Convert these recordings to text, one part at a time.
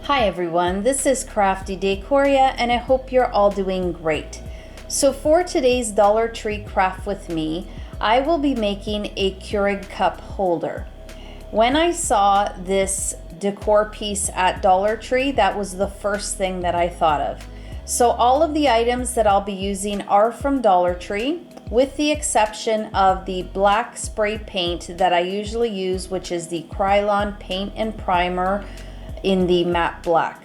Hi everyone, this is Crafty Decoria and I hope you're all doing great. So for today's Dollar Tree Craft with Me, I will be making a Keurig cup holder. When I saw this decor piece at Dollar Tree, that was the first thing that I thought of. So all of the items that I'll be using are from Dollar Tree, with the exception of the black spray paint that I usually use, which is the Krylon Paint and Primer in the matte black.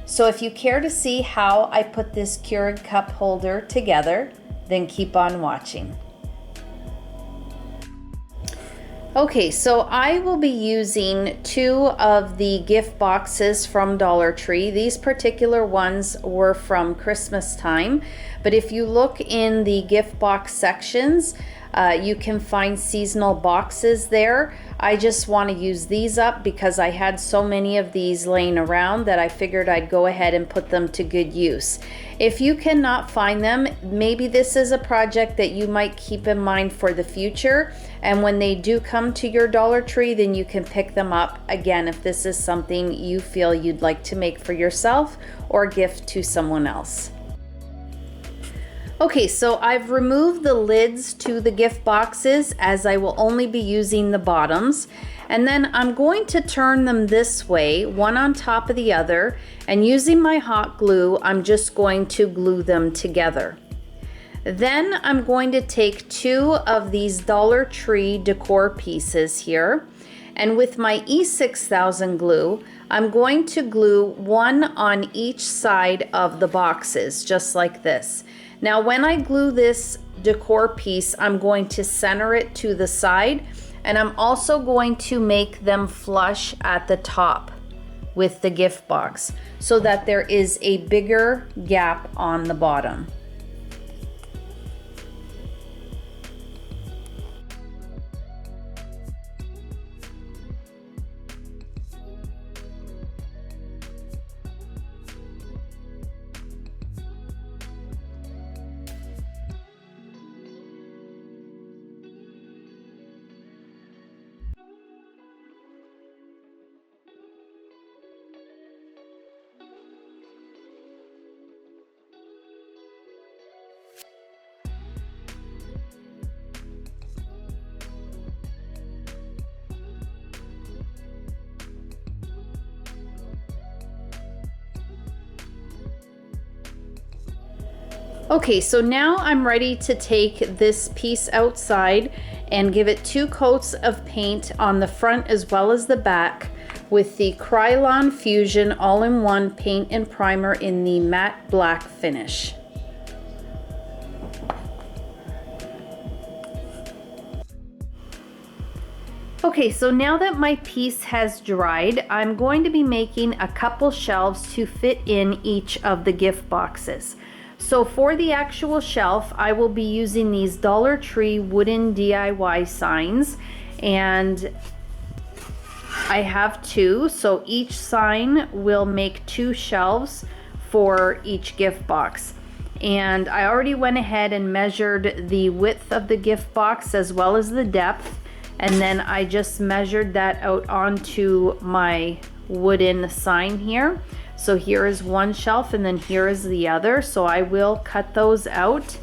So if you care to see how I put this Keurig cup holder together, then keep on watching. Okay, so I will be using two of the gift boxes from Dollar Tree. These particular ones were from Christmas time, but if you look in the gift box sections, you can find seasonal boxes there. I just want to use these up because I had so many of these laying around that I figured I'd go ahead and put them to good use. If you cannot find them, maybe this is a project that you might keep in mind for the future, and when they do come to your Dollar Tree, then you can pick them up again if this is something you feel you'd like to make for yourself or gift to someone else. Okay, so I've removed the lids to the gift boxes as I will only be using the bottoms. And then I'm going to turn them this way, one on top of the other, and using my hot glue, I'm just going to glue them together. Then I'm going to take two of these Dollar Tree decor pieces here, and with my E6000 glue, I'm going to glue one on each side of the boxes, just like this. Now when I glue this decor piece, I'm going to center it to the side, and I'm also going to make them flush at the top with the gift box so that there is a bigger gap on the bottom. Okay, so now I'm ready to take this piece outside and give it 2 coats of paint on the front as well as the back with the Krylon Fusion All-in-One Paint and Primer in the matte black finish. Okay, so now that my piece has dried, I'm going to be making a couple shelves to fit in each of the gift boxes. So for the actual shelf, I will be using these Dollar Tree wooden DIY signs, and I have 2, so each sign will make 2 shelves for each gift box. And I already went ahead and measured the width of the gift box as well as the depth, and then I just measured that out onto my wooden sign here. So here is one shelf and then here is the other. So I will cut those out.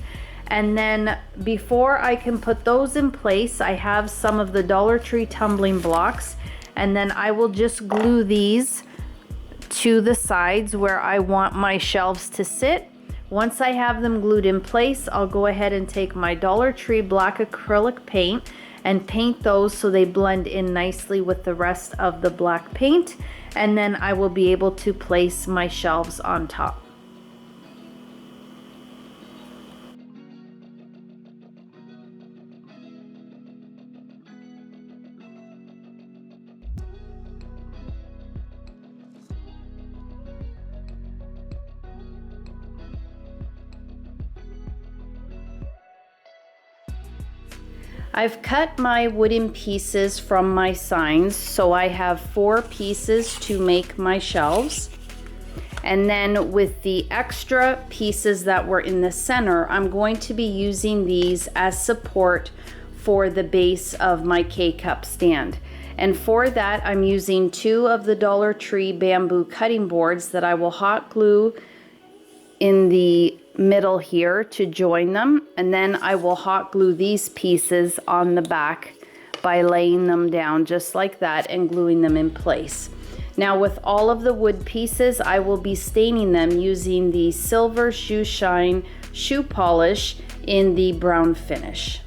And then before I can put those in place, I have some of the Dollar Tree tumbling blocks. And then I will just glue these to the sides where I want my shelves to sit. Once I have them glued in place, I'll go ahead and take my Dollar Tree black acrylic paint and paint those so they blend in nicely with the rest of the black paint. And then I will be able to place my shelves on top. I've cut my wooden pieces from my signs, so I have 4 pieces to make my shelves. And then with the extra pieces that were in the center, I'm going to be using these as support for the base of my K-cup stand. And for that, I'm using 2 of the Dollar Tree bamboo cutting boards that I will hot glue in the middle here to join them. And then I will hot glue these pieces on the back by laying them down just like that and gluing them in place. Now with all of the wood pieces, I will be staining them using the Silver Shoe Shine shoe polish in the brown finish.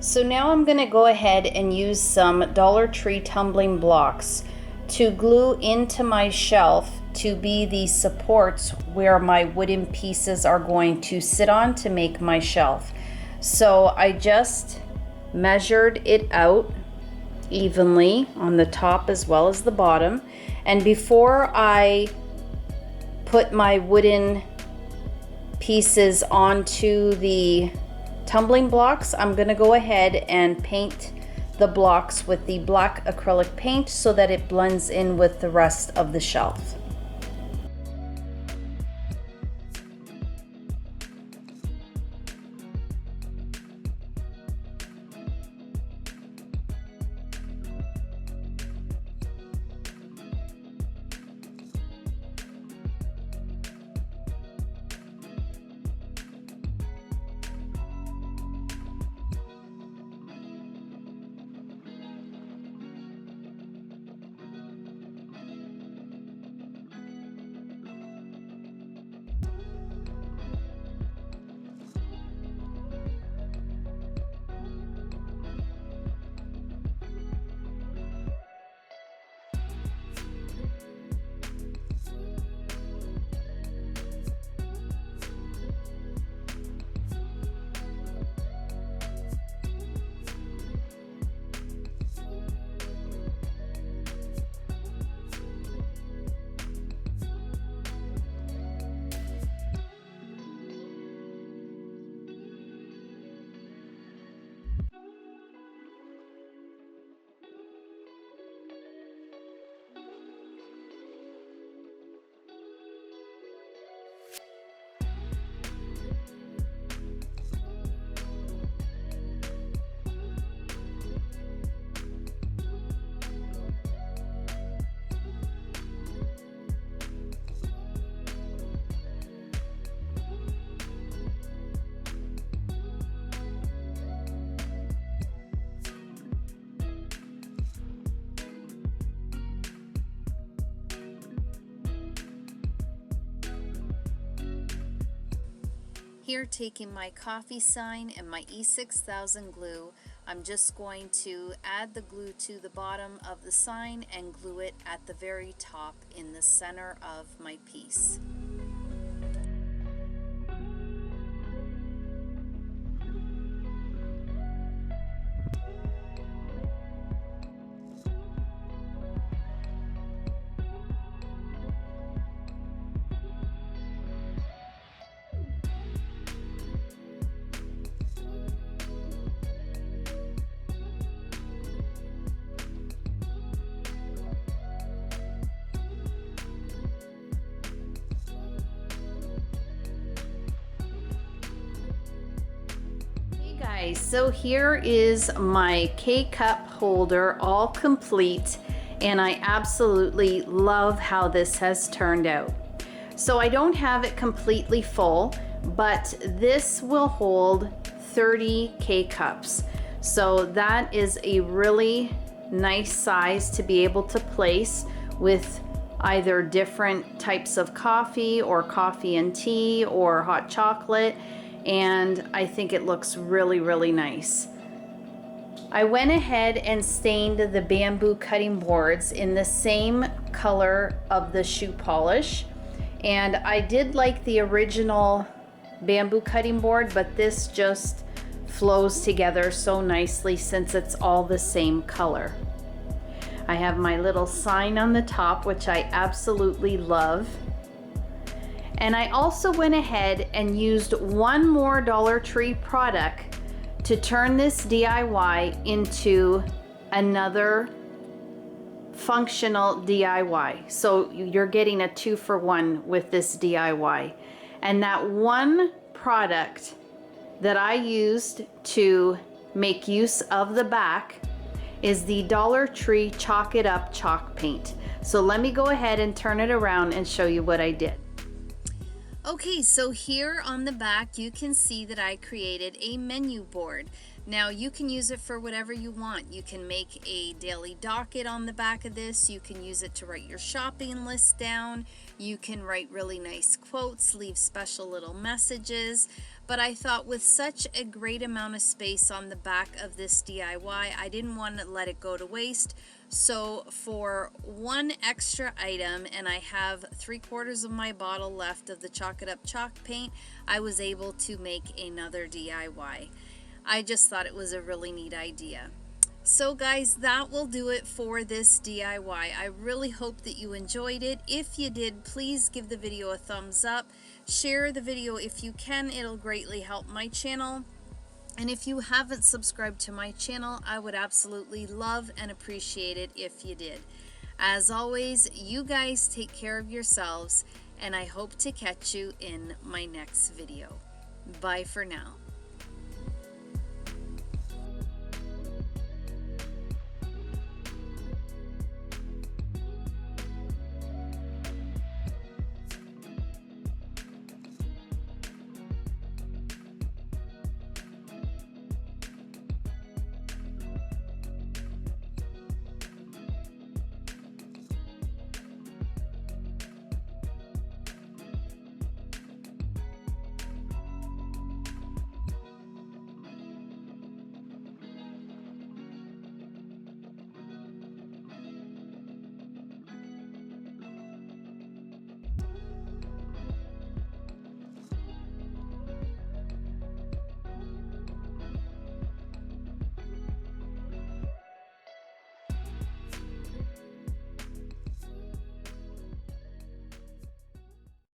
So now I'm going to go ahead and use some Dollar Tree tumbling blocks to glue into my shelf to be the supports where my wooden pieces are going to sit on to make my shelf. So I just measured it out evenly on the top as well as the bottom. And before I put my wooden pieces onto the tumbling blocks, I'm going to go ahead and paint the blocks with the black acrylic paint so that it blends in with the rest of the shelf. Here, taking my coffee sign and my E6000 glue, I'm just going to add the glue to the bottom of the sign and glue it at the very top in the center of my piece. Guys, so here is my K-cup holder all complete, and I absolutely love how this has turned out. So I don't have it completely full, but this will hold 30 K-cups. So that is a really nice size to be able to place with either different types of coffee or coffee and tea or hot chocolate. And I think it looks really, really nice. I went ahead and stained the bamboo cutting boards in the same color of the shoe polish. And I did like the original bamboo cutting board, but this just flows together so nicely since it's all the same color. I have my little sign on the top, which I absolutely love. And I also went ahead and used one more Dollar Tree product to turn this DIY into another functional DIY. So you're getting a 2-for-1 with this DIY. And that one product that I used to make use of the back is the Dollar Tree Chalk It Up chalk paint. So let me go ahead and turn it around and show you what I did. Okay, so here on the back you can see that I created a menu board. Now you can use it for whatever you want. You can make a daily docket on the back of this. You can use it to write your shopping list down. You can write really nice quotes, leave special little messages. But I thought with such a great amount of space on the back of this DIY, I didn't want to let it go to waste. So for one extra item, and I have 3/4 of my bottle left of the Chalk It Up chalk paint, I was able to make another DIY. I just thought it was a really neat idea. So guys, that will do it for this DIY. I really hope that you enjoyed it. If you did, please give the video a thumbs up. Share the video if you can. It'll greatly help my channel. And if you haven't subscribed to my channel, I would absolutely love and appreciate it if you did. As always, you guys take care of yourselves, and I hope to catch you in my next video. Bye for now.